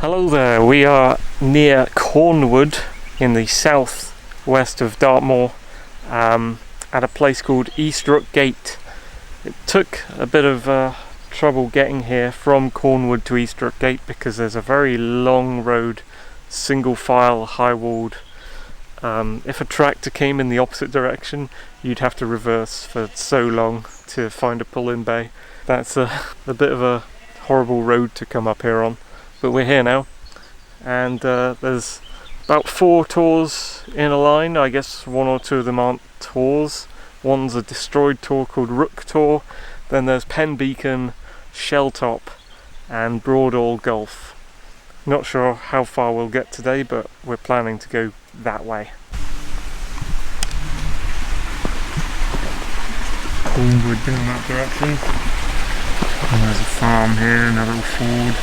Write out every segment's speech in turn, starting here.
Hello there, we are near Cornwood in the south-west of Dartmoor at a place called East Rook Gate. It took a bit of trouble getting here from Cornwood to East Rook Gate because there's a very long road, single file, high walled. If a tractor came in the opposite direction, you'd have to reverse for so long to find a pull-in bay. That's a bit of a horrible road to come up here on. But we're here now, and there's about 4 tours in a line. I guess 1 or 2 of them aren't tours. One's a destroyed tour called Rook Tour, then there's Penn Beacon, Shelltop and Broadall Gulf. Not sure how far we'll get today, but we're planning to go that way. Cornwood down that direction, and there's a farm here and a little ford.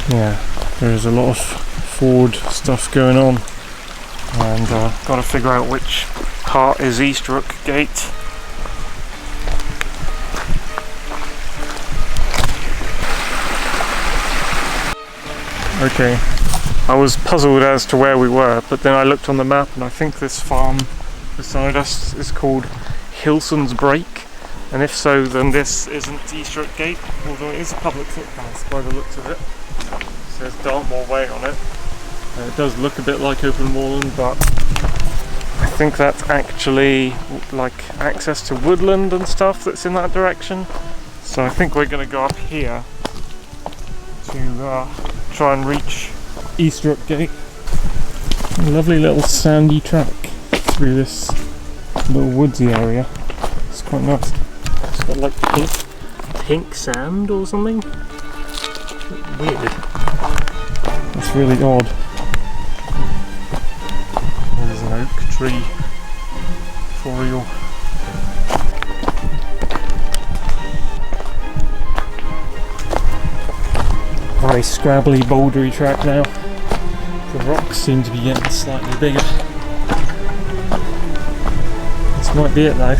Yeah, there's a lot of Ford stuff going on, and got to figure out which part is East Rook Gate. Okay, I was puzzled as to where we were, but then I looked on the map and I think this farm beside us is called Hilson's Break, and if so then this isn't East Rook Gate, although it is a public footpath by the looks of it. There's Dartmoor Way on it. It does look a bit like open moorland, but I think that's actually like access to woodland and stuff that's in that direction. So I think we're going to go up here to try and reach East Rook Gate. A lovely little sandy track through this little woodsy area. It's quite nice. It's got like pink sand or something. Weird. It's really odd. There's an oak tree for you. Very scrabbly, bouldery track now. The rocks seem to be getting slightly bigger. This might be it though.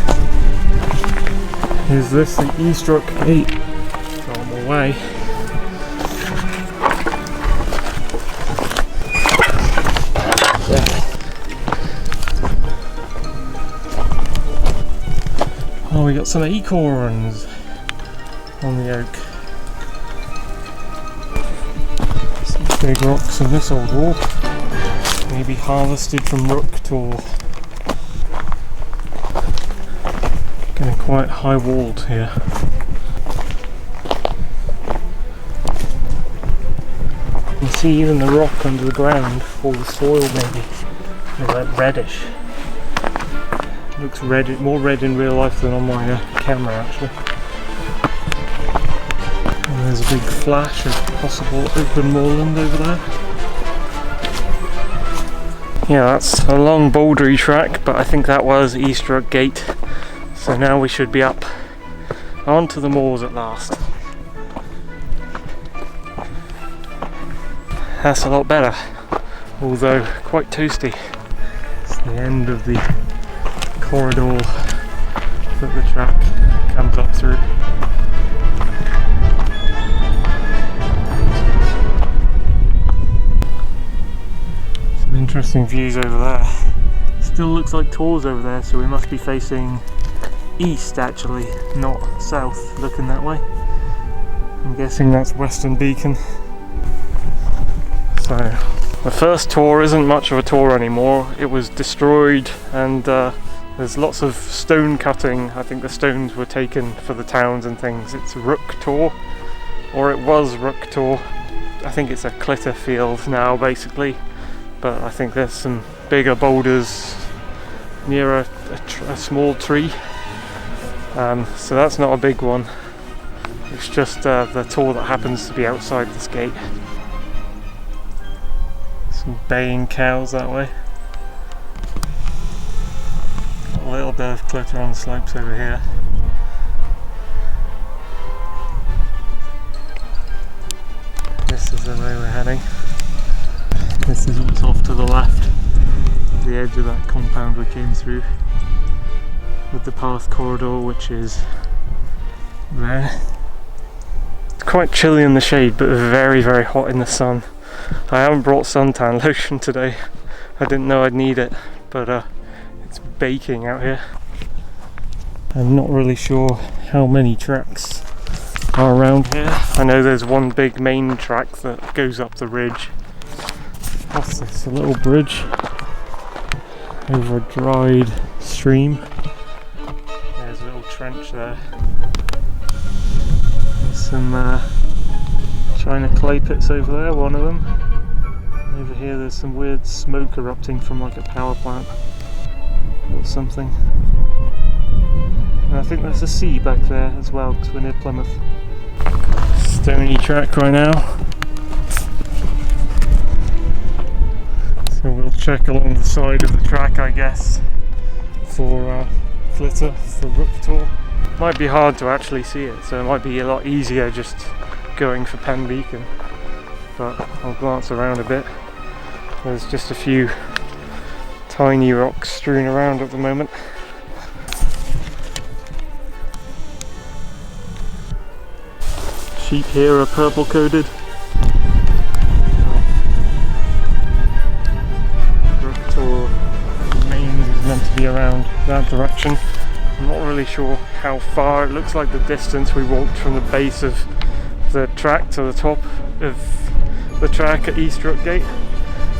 Is this the East Rook Gate? Dartmoor Way. Oh, we got some acorns on the oak. Some big rocks in this old wall. Maybe harvested from Rook Tour. Getting quite high walled here. You can see even the rock under the ground, all the soil maybe. It's like reddish. Looks red, more red in real life than on my camera actually. And there's a big flash of possible open moorland over there. Yeah, that's a long bouldery track, but I think that was East Rook Gate. So now we should be up onto the moors at last. That's a lot better, although quite toasty. It's the end of the corridor that the track comes up through. Some interesting views over there. Still looks like Tors over there, so we must be facing east actually, not south, looking that way. I'm guessing that's Western Beacon. So the first tour isn't much of a tour anymore. It was destroyed, and there's lots of stone cutting. I think the stones were taken for the towns and things. It's Rook Tour, or it was Rook Tour. I think it's a clitter field now basically, but I think there's some bigger boulders near a small tree. So that's not a big one. It's just the tour that happens to be outside this gate. Some baying cows that way. A little bit of clitter on the slopes over here. This is the way we're heading. This is what's off to the left, the edge of that compound we came through, with the path corridor which is there. quite chilly in the shade, but very, very hot in the sun. I haven't brought suntan lotion today. I didn't know I'd need it, but it's baking out here. I'm not really sure how many tracks are around here. I know there's one big main track that goes up the ridge. What's this? A little bridge over a dried stream. There's a little trench there. There's some China clay pits over there, one of them. Over here there's some weird smoke erupting from like a power plant or something. And I think there's a sea back there as well, because we're near Plymouth. Stony track right now. So we'll check along the side of the track, I guess, for flitter, for Rook tour. Might be hard to actually see it, so it might be a lot easier just going for Penn Beacon. But I'll glance around a bit. There's just a few tiny rocks strewn around at the moment. Sheep here are purple coated. Rook tour mains is meant to be around that direction. I'm not really sure how far. It looks like the distance we walked from the base of the track to the top of the track at East Rook Gate.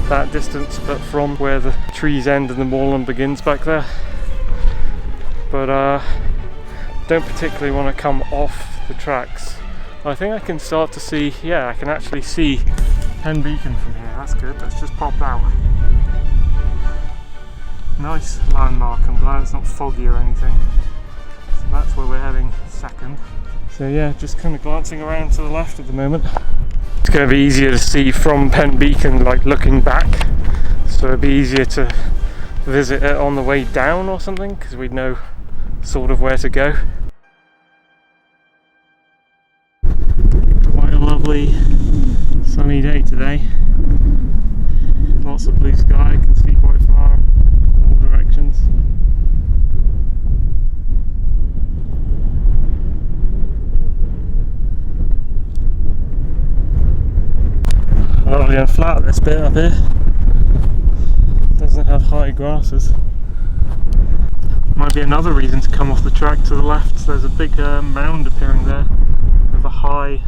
That distance, but from where the trees end and the moorland begins back there. But don't particularly want to come off the tracks. I think I can start to see, yeah, I can actually see Penn Beacon from here. That's good. Let's just pop out. Nice landmark. I'm glad it's not foggy or anything. So that's where we're heading second. So yeah, just kind of glancing around to the left at the moment. It's going to be easier to see from Penn Beacon, like looking back. So it'd be easier to visit it on the way down or something, because we'd know sort of where to go. Quite a lovely sunny day today. Lots of blue sky, can see quite far in all directions. Lovely and flat this bit up here. Doesn't have high grasses. Might be another reason to come off the track to the left. There's a big mound appearing there with a high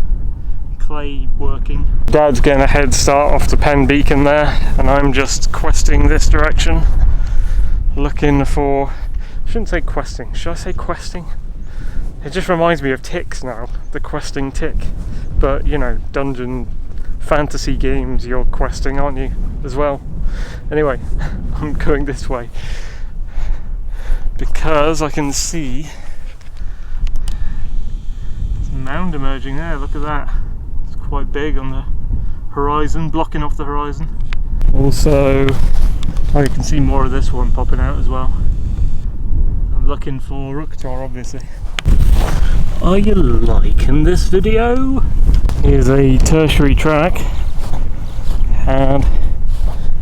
clay working. Dad's getting a head start off to Penn Beacon there, and I'm just questing this direction, looking for, I shouldn't say questing, should I say questing? It just reminds me of ticks now, the questing tick. But you know, dungeon fantasy games, you're questing, aren't you, as well? Anyway, I'm going this way because I can see there's a mound emerging there. Look at that. It's quite big on the horizon, blocking off the horizon. Also, I can see more of this one popping out as well. I'm looking for Rook tour, obviously. Are you liking this video? Here's a tertiary track, and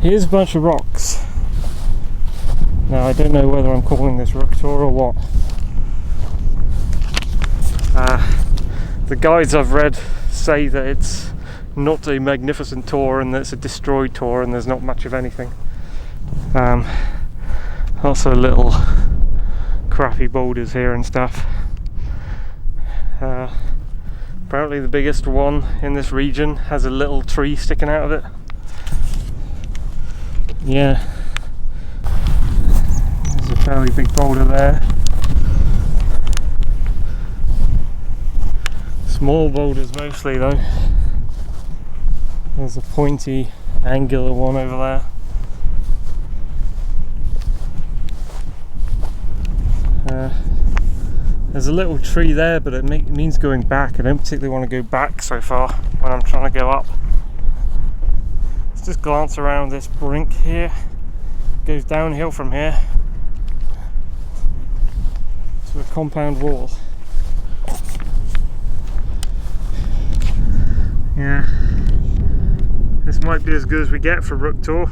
here's a bunch of rocks. Now I don't know whether I'm calling this Rook tour or what. The guides I've read say that it's not a magnificent tour and that it's a destroyed tour and there's not much of anything. Also little crappy boulders here and stuff. Apparently the biggest one in this region has a little tree sticking out of it. Yeah, there's a fairly big boulder there. Small boulders mostly though. There's a pointy, angular one over there. There's a little tree there, but it means going back. I don't particularly want to go back so far when I'm trying to go up. Let's just glance around this brink here. It goes downhill from here to a compound wall. Yeah, this might be as good as we get for Rook tour.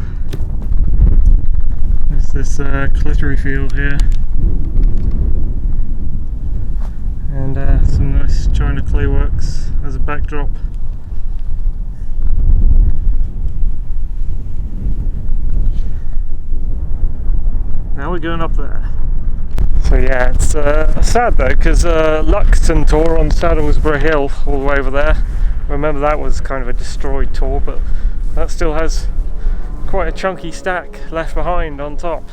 There's this glittery field here. And and some nice China clay works as a backdrop. Now we're going up there. So yeah, it's sad though, because Luxton tour on Saddlesbury Hill all the way over there, remember that was kind of a destroyed tour, but that still has quite a chunky stack left behind on top.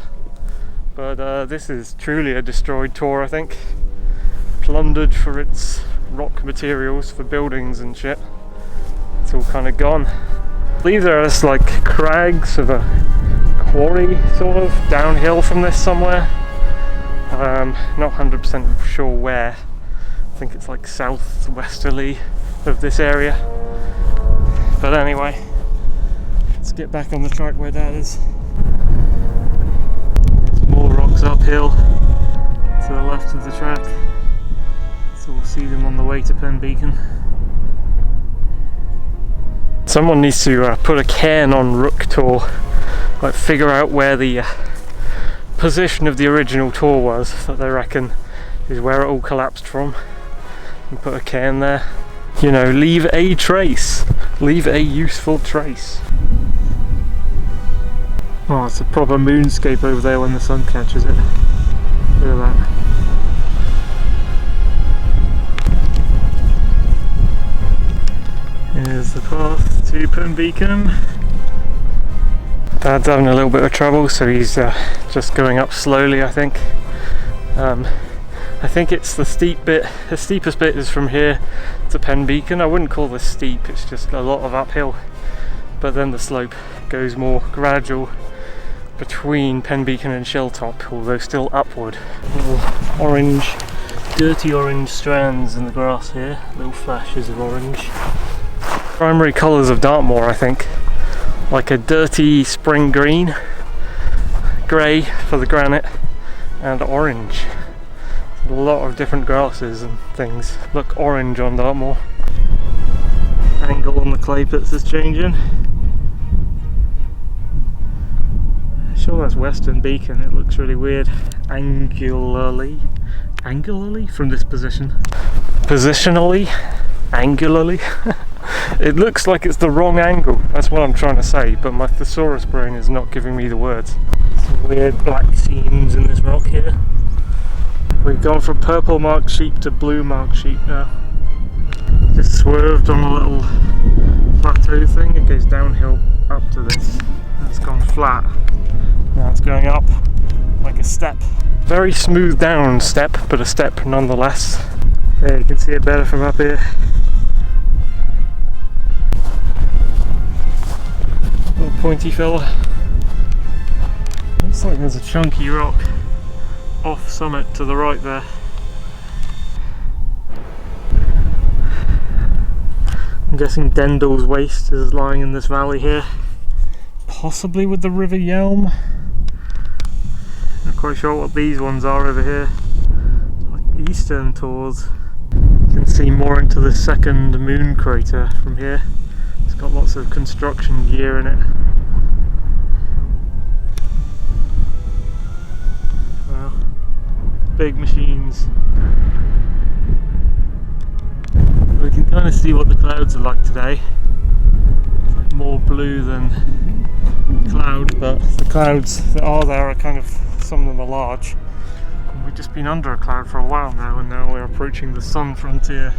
But this is truly a destroyed tour, I think. Plundered for its rock materials for buildings and shit. It's all kind of gone. I believe there's like crags of a quarry sort of downhill from this somewhere. Not 100% sure where. I think it's like southwesterly of this area. But anyway, let's get back on the track where Dad is. There's more rocks uphill to the left of the track. So we'll see them on the way to Penn Beacon. Someone needs to put a cairn on Rook tour, like figure out where the position of the original tour was that they reckon is where it all collapsed from, and put a cairn there. You know, leave a trace, leave a useful trace. Oh, it's a proper moonscape over there when the sun catches it. Look at that. Here's the path to Penn Beacon. Dad's having a little bit of trouble, so he's just going up slowly, I think. I think it's the steep bit. The steepest bit is from here to Penn Beacon. I wouldn't call this steep, it's just a lot of uphill. But then the slope goes more gradual between Penn Beacon and Shelltop, although still upward. Little orange, dirty orange strands in the grass here, little flashes of orange. Primary colours of Dartmoor, I think. Like a dirty spring green, grey for the granite, and orange. A lot of different grasses and things look orange on Dartmoor. Angle on the clay pits is changing. Sure, that's Western Beacon. It looks really weird angularly from this position. Positionally, angularly. It looks like it's the wrong angle, that's what I'm trying to say, but my thesaurus brain is not giving me the words. Some weird black seams in this rock here. We've gone from purple marked sheep to blue marked sheep now. Just swerved on a little plateau thing, it goes downhill up to this. It's gone flat. Now it's going up like a step. Very smooth down step, but a step nonetheless. There, you can see it better from up here. Little pointy fella. Looks like there's a chunky rock off summit to the right there. I'm guessing Dendal's waste is lying in this valley here, possibly with the River Yelm. Not quite sure what these ones are over here, like eastern tours. You can see more into the second moon crater from here. It's got lots of construction gear in it. Wow, big machines. We can kind of see what the clouds are like today. It's like more blue than cloud, but the clouds that are there are kind of, some of them are large. And we've just been under a cloud for a while now, and now we're approaching the sun frontier.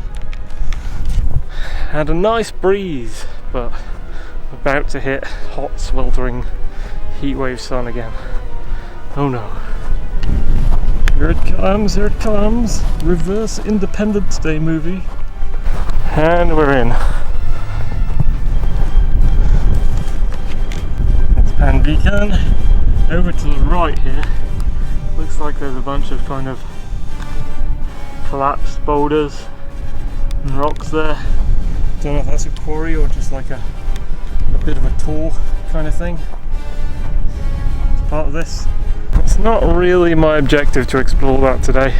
Had a nice breeze, but about to hit hot, sweltering heatwave sun again. Oh no. Here it comes, here it comes. Reverse Independence Day movie. And we're in. It's Penn Beacon. Over to the right here, looks like there's a bunch of kind of collapsed boulders and rocks there. Don't know if that's a quarry or just like a bit of a tour kind of thing. It's part of this. It's not really my objective to explore that today,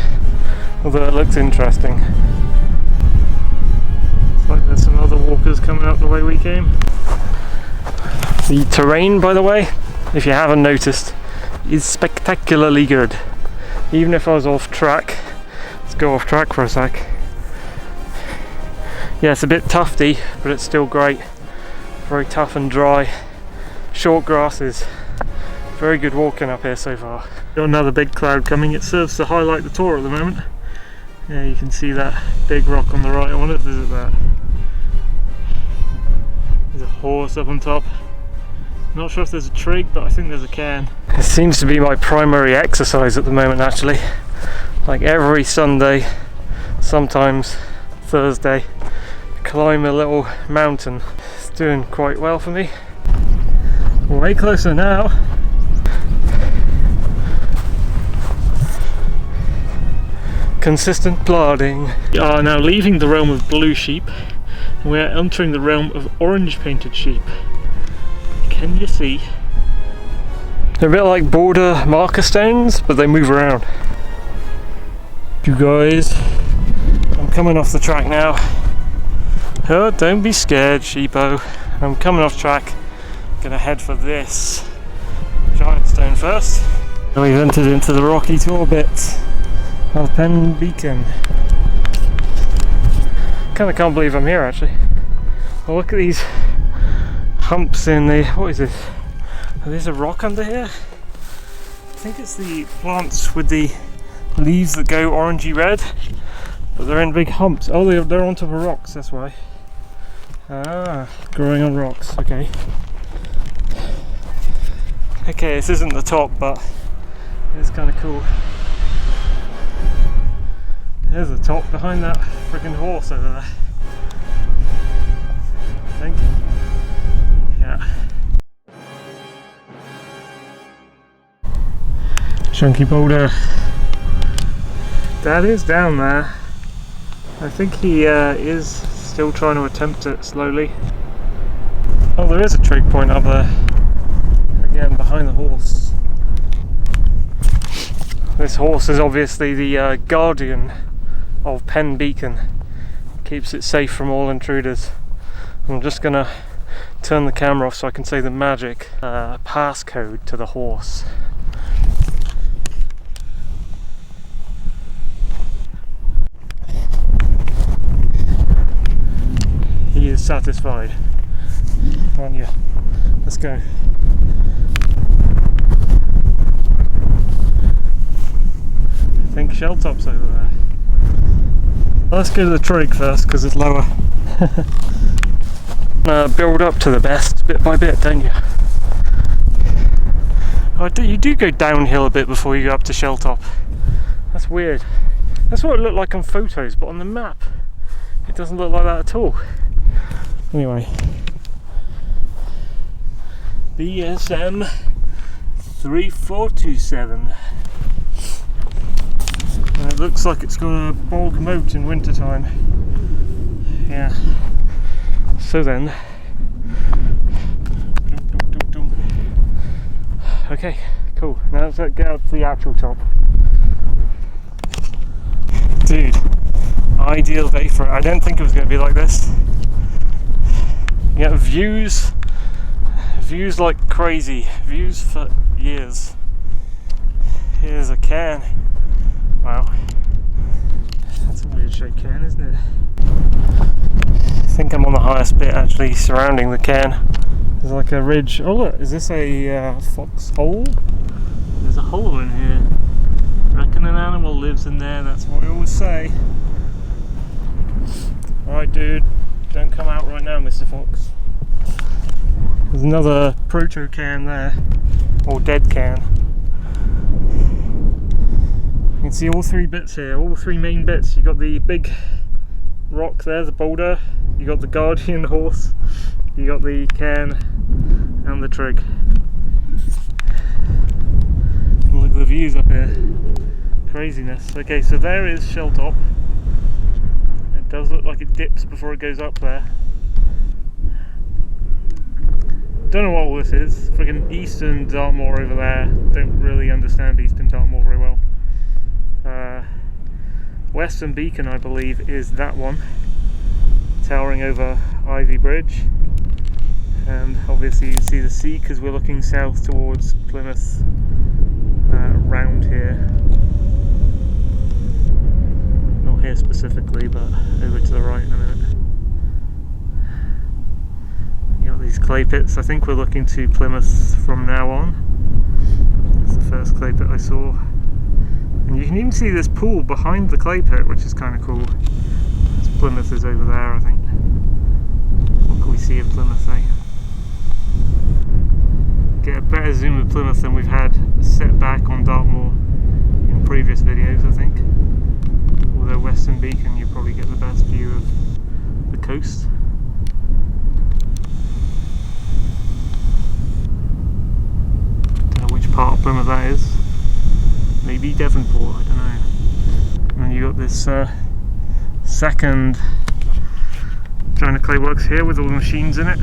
although it looks interesting. Looks like there's some other walkers coming up the way we came. The terrain, by the way, if you haven't noticed, is spectacularly good. Even if I was off track, it's go off track for a sec. Yeah, it's a bit tufty, but it's still great. Very tough and dry. Short grasses. Very good walking up here so far. Got another big cloud coming. It serves to highlight the tour at the moment. Yeah, you can see that big rock on the right. I want to visit that. There's a horse up on top. Not sure if there's a trig, but I think there's a cairn. It seems to be my primary exercise at the moment, actually. Like every Sunday, sometimes Thursday, climb a little mountain. It's doing quite well for me. Way closer now. Consistent plodding. We are now leaving the realm of blue sheep and we are entering the realm of orange painted sheep. Can you see? They're a bit like border marker stones, but they move around. You guys, I'm coming off the track now. Oh, don't be scared, sheepo. I'm coming off track. Gonna head for this giant stone first. We've entered into the rocky tour bit of Penn Beacon. Kinda can't believe I'm here actually. Oh, look at these humps in the, what is this? Oh, there's a rock under here? I think it's the plants with the leaves that go orangey red, but they're in big humps. Oh, they're on top of rocks, that's why. Ah, growing on rocks, okay. Okay, this isn't the top, but it's kind of cool. There's the top behind that freaking horse over there. I think. Yeah. Chunky boulder. Dad is down there. I think he is still trying to attempt it slowly. Oh, there is a trig point up there. Again, behind the horse. This horse is obviously the guardian of Penn Beacon. Keeps it safe from all intruders. I'm just gonna turn the camera off so I can say the magic passcode to the horse. He is satisfied, aren't you? Let's go. I think Shelltop's over there. Let's go to the trig first because it's lower. Build up to the best bit by bit, don't you? Oh, you do go downhill a bit before you go up to Shelltop. That's weird. That's what it looked like on photos, but on the map it doesn't look like that at all. Anyway, BSM 3427. It looks like it's got a bog moat in wintertime. Yeah. So then. Okay, cool. Now let's get up to the actual top. Dude, ideal day for it. I didn't think it was going to be like this. You get views like crazy. Views for years. Here's a cairn. Wow. That's a weird shaped cairn, isn't it? I think I'm on the highest bit actually surrounding the cairn. There's like a ridge. Oh look, is this a fox hole? There's a hole in here. I reckon an animal lives in there, that's what we always say. Alright dude, don't come out right now, Mr. Fox. There's another proto-cairn there, or dead cairn. You can see all three bits here, all three main bits. You've got the big rock there, the boulder, you got the guardian horse, you got the cairn and the trig. And look at the views up here. Craziness. Okay, so there is Shelltop. It does look like it dips before it goes up there. Don't know what all this is. Friggin' Eastern Dartmoor over there. Don't really understand Eastern Dartmoor very well. Western Beacon, I believe, is that one, towering over Ivy Bridge, and obviously you can see the sea because we're looking south towards Plymouth, round here. specifically, but over to the right in a minute. You got these clay pits. I think we're looking to Plymouth from now on. That's the first clay pit I saw. And you can even see this pool behind the clay pit, which is kind of cool. Plymouth is over there, I think. What can we see of Plymouth, eh? Get a better zoom of Plymouth than we've had set back on Dartmoor in previous videos, I think. Although Western Beacon, you probably get the best view of the coast. Don't know which part of Plymouth that is. Maybe Devonport, I don't know. And then you got this second China clay works here with all the machines in it.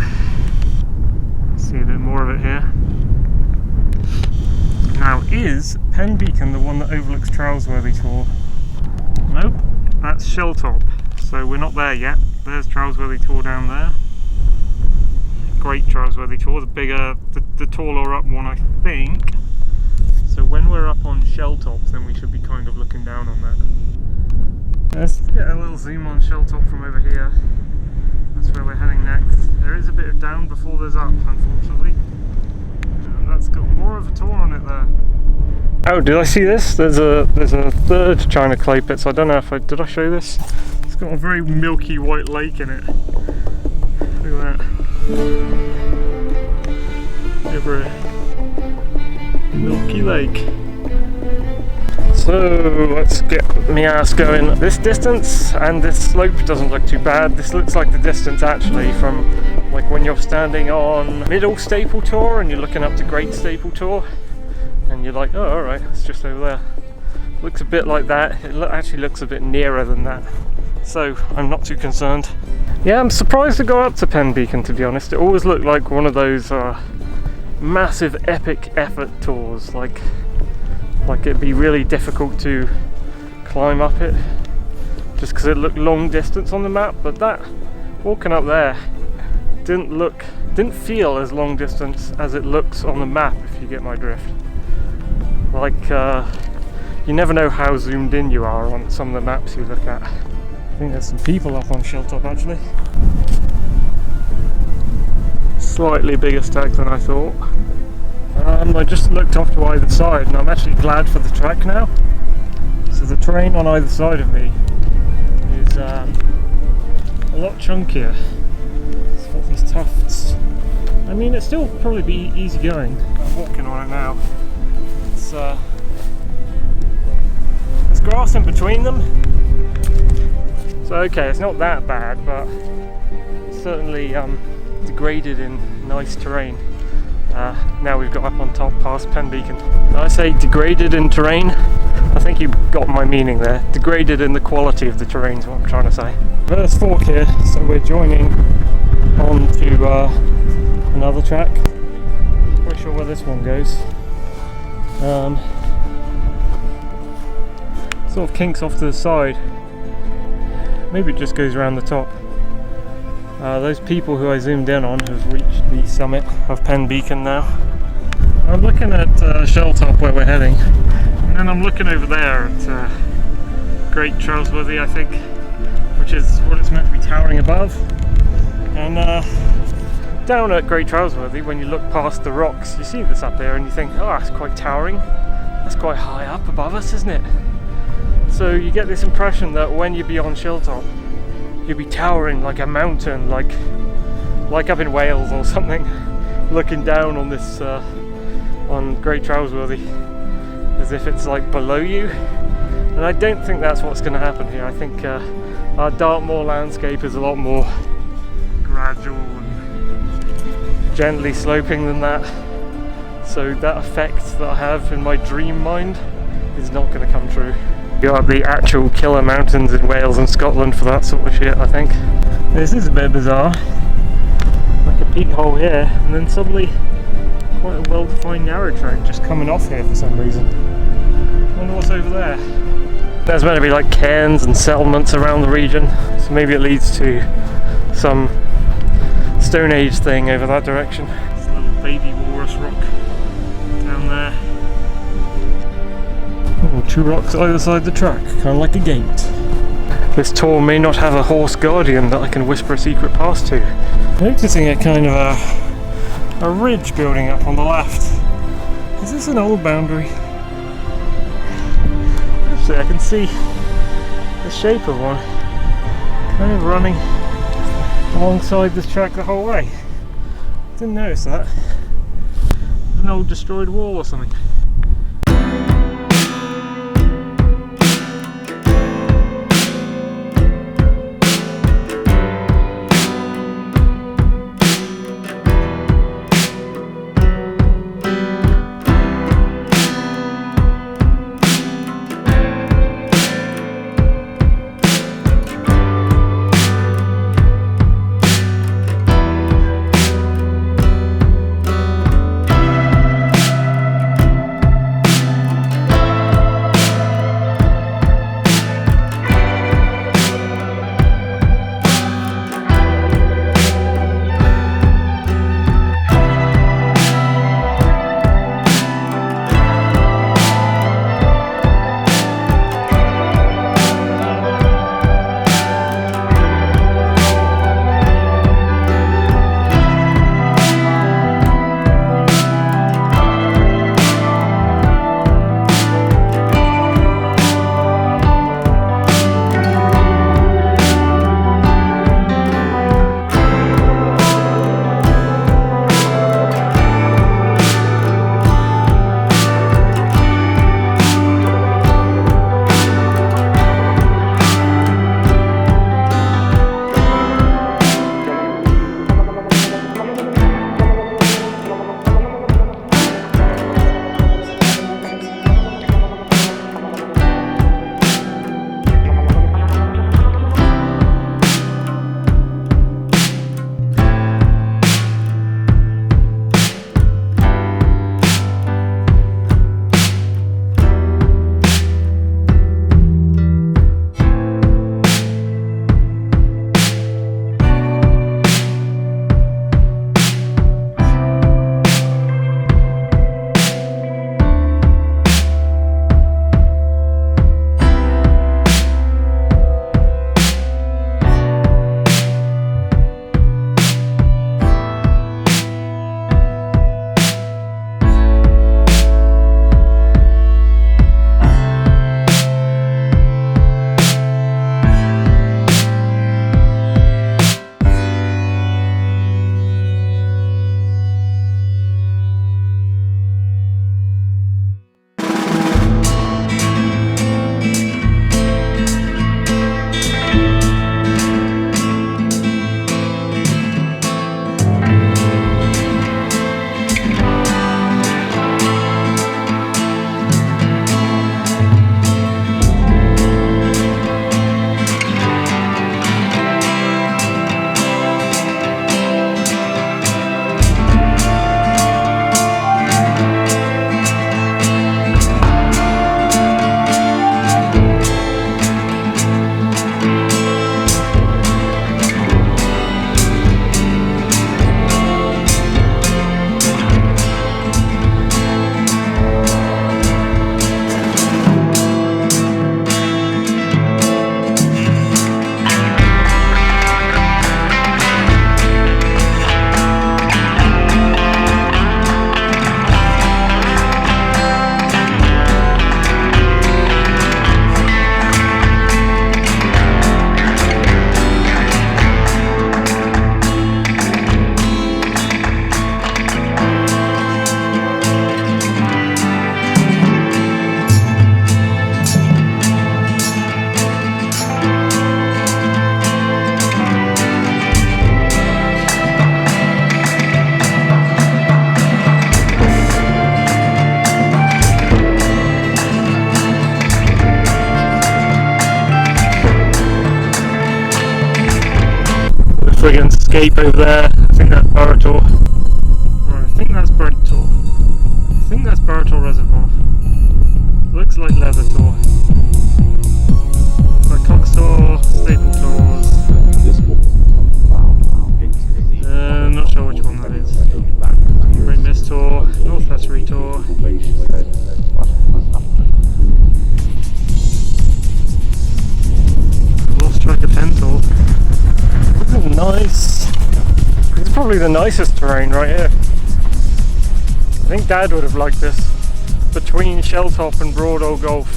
See a bit more of it here. Now, is Penn Beacon the one that overlooks Trowsworthy Tor? Nope, that's Shelltop. So we're not there yet. There's Trowsworthy Tor down there. Great Trowsworthy Tor, the bigger, the taller up one, I think. So when we're up on Shelltop, then we should be kind of looking down on that. Let's get a little zoom on Shelltop from over here. That's where we're heading next. There is a bit of down before there's up, unfortunately. And that's got more of a tor on it there. Oh, did I see this? There's a third China clay pit, so I don't know if did I show this? It's got a very milky white lake in it. Look at that. Over a milky lake. So let's get my ass going. This distance and this slope doesn't look too bad. This looks like the distance actually from like when you're standing on Middle Staple Tor and you're looking up to Great Staple Tor and you're like, oh alright, it's just over there. Looks a bit like that. It actually looks a bit nearer than that. So I'm not too concerned. Yeah, I'm surprised to go up to Penn Beacon, to be honest. It always looked like one of those massive epic effort tours, like it'd be really difficult to climb up it just because it looked long distance on the map, but that walking up there didn't feel as long distance as it looks on the map, if you get my drift. Like you never know how zoomed in you are on some of the maps you look at. I think there's some people up on Shelltop actually. Slightly bigger stack than I thought. I just looked off to either side and I'm actually glad for the track now. So the terrain on either side of me is a lot chunkier. It's got these tufts. I mean, it'd still probably be easy going. I'm walking on it now. There's grass in between them. So okay, it's not that bad, but it's certainly degraded in nice terrain. Now we've got up on top past Penn Beacon. When I say degraded in terrain, I think you got my meaning there. Degraded in the quality of the terrain is what I'm trying to say. There's fork here, so we're joining on to another track. Not quite sure where this one goes. Sort of kinks off to the side. Maybe it just goes around the top. Those people who I zoomed in on have reached the summit of Penn Beacon now. I'm looking at Shelltop where we're heading, and then I'm looking over there at Great Trowsworthy, I think, which is what it's meant to be towering above. And down at Great Trowsworthy, when you look past the rocks, you see this up there and you think, oh, that's quite towering. That's quite high up above us, isn't it? So you get this impression that when you're beyond Shelltop, you'll be towering like a mountain, like up in Wales or something, looking down on this on Great Trowsworthy, as if it's like below you. And I don't think that's what's going to happen here. I think our Dartmoor landscape is a lot more gradual and gently sloping than that. So that effect that I have in my dream mind is not going to come true. You got the actual killer mountains in Wales and Scotland for that sort of shit, I think. This is a bit bizarre. Like a peak hole here, and then suddenly quite a well-defined narrow track just coming off here for some reason. I wonder what's over there. There's meant to be like cairns and settlements around the region, so maybe it leads to some Stone Age thing over that direction. This little baby walrus rock down there. Oh, two rocks either side of the track, kind of like a gate. This tour may not have a horse guardian that I can whisper a secret past to. Noticing a kind of a ridge building up on the left. Is this an old boundary? Actually, I can see the shape of one kind of running alongside this track the whole way. Didn't notice that. An old destroyed wall or something. friggin' scape over there. I think that's Broadall. Or I think that's Broadall. I think that's Broadall Reservoir. Looks like Leather Tour. Got Coxtor, Staple Tours. Not sure which one that is. Great Mist Tour, Northwest Retour. I've lost nice. This is probably the nicest terrain right here. I think Dad would have liked this. Between Shelltop and Broadall Golf.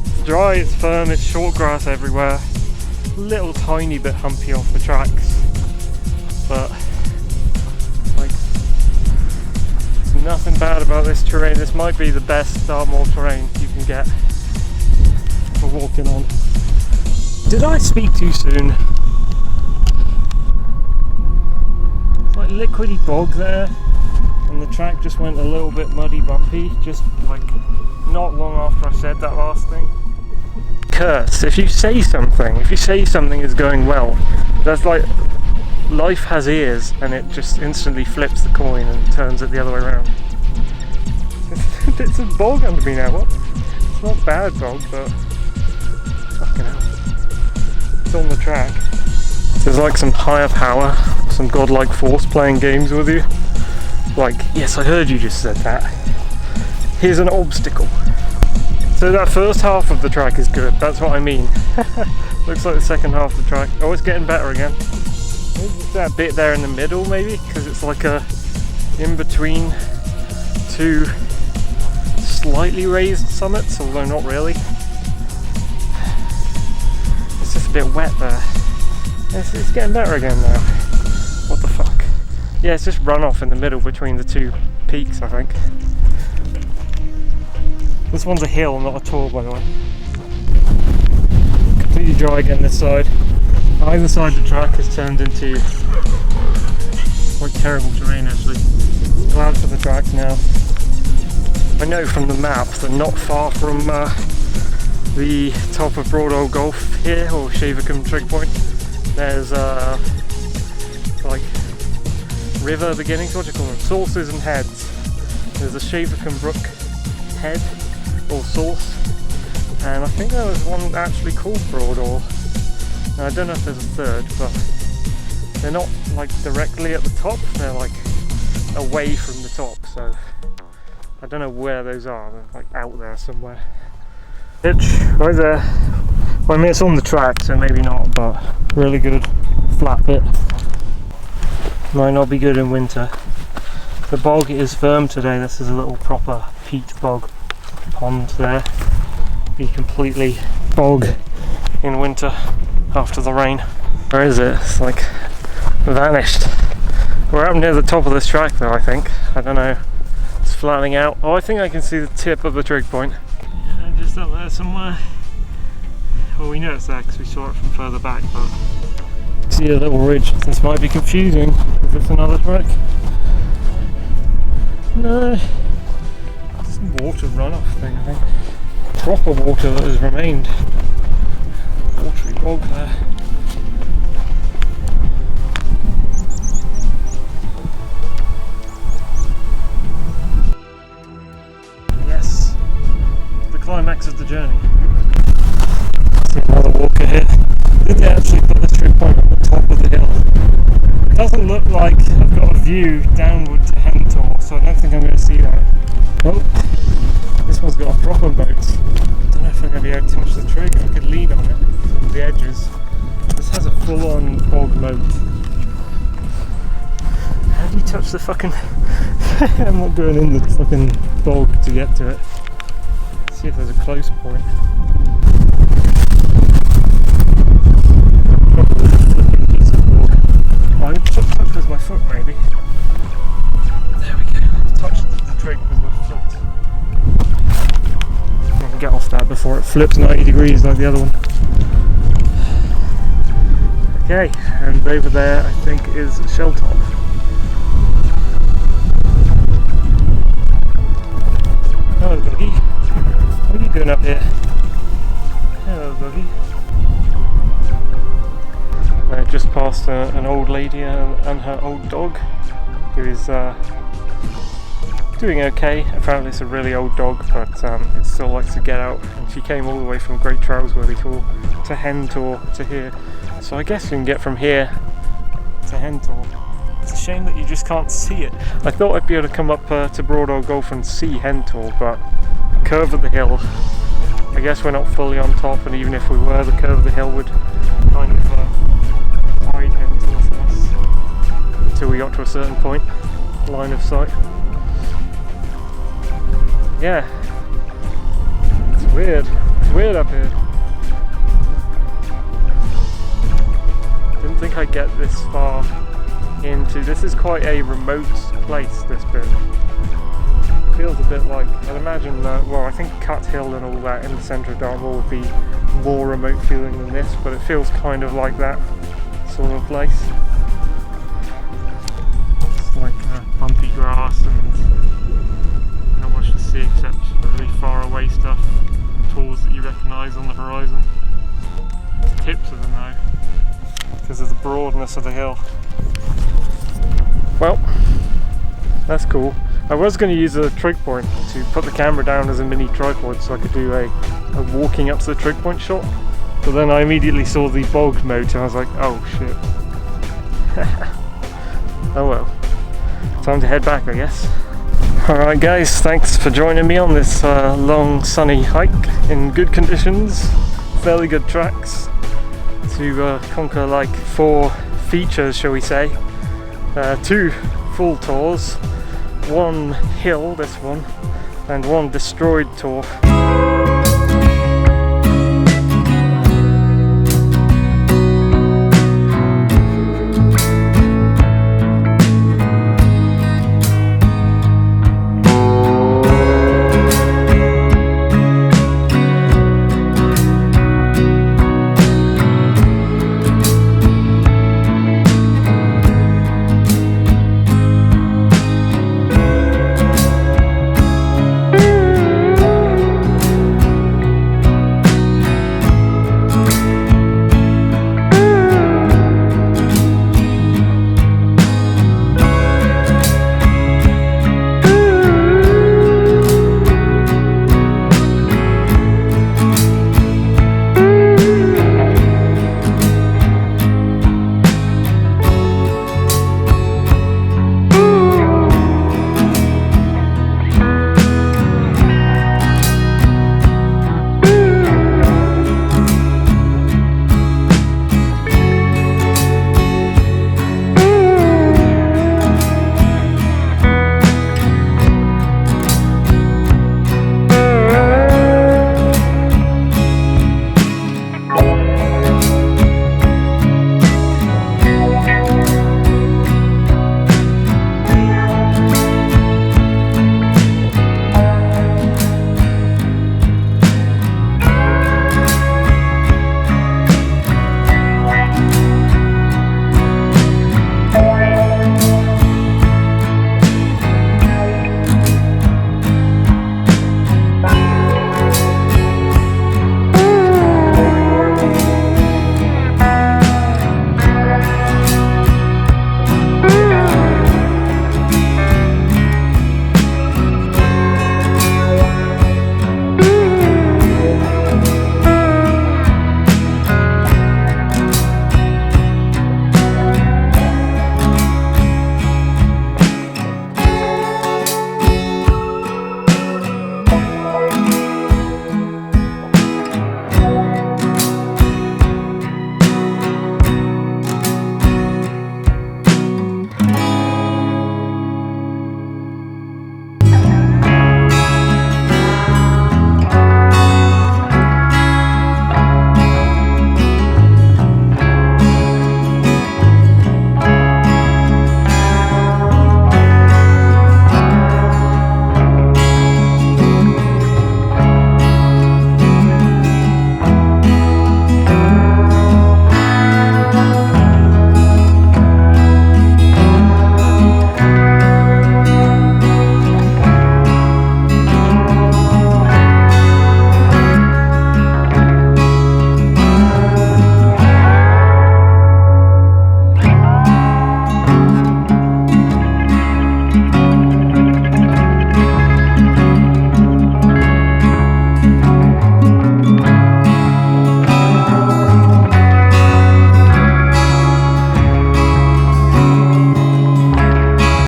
It's dry, it's firm, it's short grass everywhere. A little tiny bit humpy off the tracks. But like, there's nothing bad about this terrain. This might be the best Dartmoor terrain you can get for walking on. Did I speak too soon? It's like liquidy bog there, and the track just went a little bit muddy bumpy, just like not long after I said that last thing. Curse, if you say something is going well, that's like life has ears and it just instantly flips the coin and turns it the other way around. It's a bog under me now. What? It's not bad bog, but fucking hell. It's on the track. There's like some higher power, some godlike force playing games with you. Like, yes, I heard you just said that. Here's an obstacle. So that first half of the track is good, that's what I mean. Looks like the second half of the track. Oh, it's getting better again. That bit there in the middle maybe, because it's like a in between two slightly raised summits, although not really. It's just a bit wet there. It's getting better again now. What the fuck? Yeah, it's just runoff in the middle between the two peaks, I think. This one's a hill, not a tor, by the way. Completely dry again this side. Either side of the track has turned into quite terrible terrain actually. Go out to the track now. I know from the map that not far from the top of Broadall Golf here, or Shavercombe Trig Point, there's like river beginnings, what do you call them? Sources and heads. There's a Shavercombe Brook head, or source, and I think there was one actually called Broadall. Now, I don't know if there's a third, but they're not like directly at the top, they're like away from the top, so I don't know where those are. They're like out there somewhere. Pitch right there. Well, I mean, it's on the track, so maybe not, but really good flat bit. Might not be good in winter. The bog is firm today. This is a little proper peat bog pond there. Be completely bog in winter after the rain. Where is it? It's like vanished. We're up near the top of this track though, I think. I don't know. It's flattening out. Oh, I think I can see the tip of the trig point. Yeah, just up there somewhere. Well, we know it's there because we saw it from further back, but see a little ridge. This might be confusing. Is this another track? No. Some water runoff thing, I think. Proper water that has remained. Watery bog there. Yes, the climax of the journey. See another walker here. Did they actually put this trig point on the top of the hill? It doesn't look like I've got a view downward to Hentor, so I don't think I'm going to see that. Oh, this one's got a proper moat. I don't know if I'm going to be able to touch the trig. I could lean on it, the edges. This has a full-on bog moat. How do you touch the fucking... I'm not going in the fucking bog to get to it. Let's see if there's a close point. I can touch with my foot maybe. There we go. Touch the trig with my foot. I can get off that before it flips 90 degrees like the other one. Okay, and over there I think is Shelltop. Hello doggy. What are you doing up here? Hello doggy. I just passed an old lady and her old dog, who is doing okay. Apparently it's a really old dog, but it still likes to get out, and she came all the way from Great Trousworthy to Hentor to here. So I guess you can get from here to Hentor. It's a shame that you just can't see it. I thought I'd be able to come up to Broadall Golf and see Hentor, but curve of the hill, I guess we're not fully on top, and even if we were, the curve of the hill would kind of hide Hentor. until we got to a certain point, line of sight. Yeah, it's weird up here. Didn't think I'd get this far into, this is quite a remote place, this bit. Feels a bit like, I'd imagine that, well, I think Cut Hill and all that in the centre of Dartmoor would be more remote feeling than this, but it feels kind of like that sort of place. It's like bumpy grass and not much to see except really far away stuff, tools that you recognise on the horizon. Tips of them though, because of the broadness of the hill. Well, that's cool. I was going to use a trig point to put the camera down as a mini tripod so I could do a walking up to the trig point shot, but then I immediately saw the bog mode and I was like, oh shit. Oh well, time to head back I guess. Alright guys, thanks for joining me on this long sunny hike in good conditions, fairly good tracks to conquer like 4 features shall we say, 2 full tours, 1 hill, this one, and 1 destroyed tour.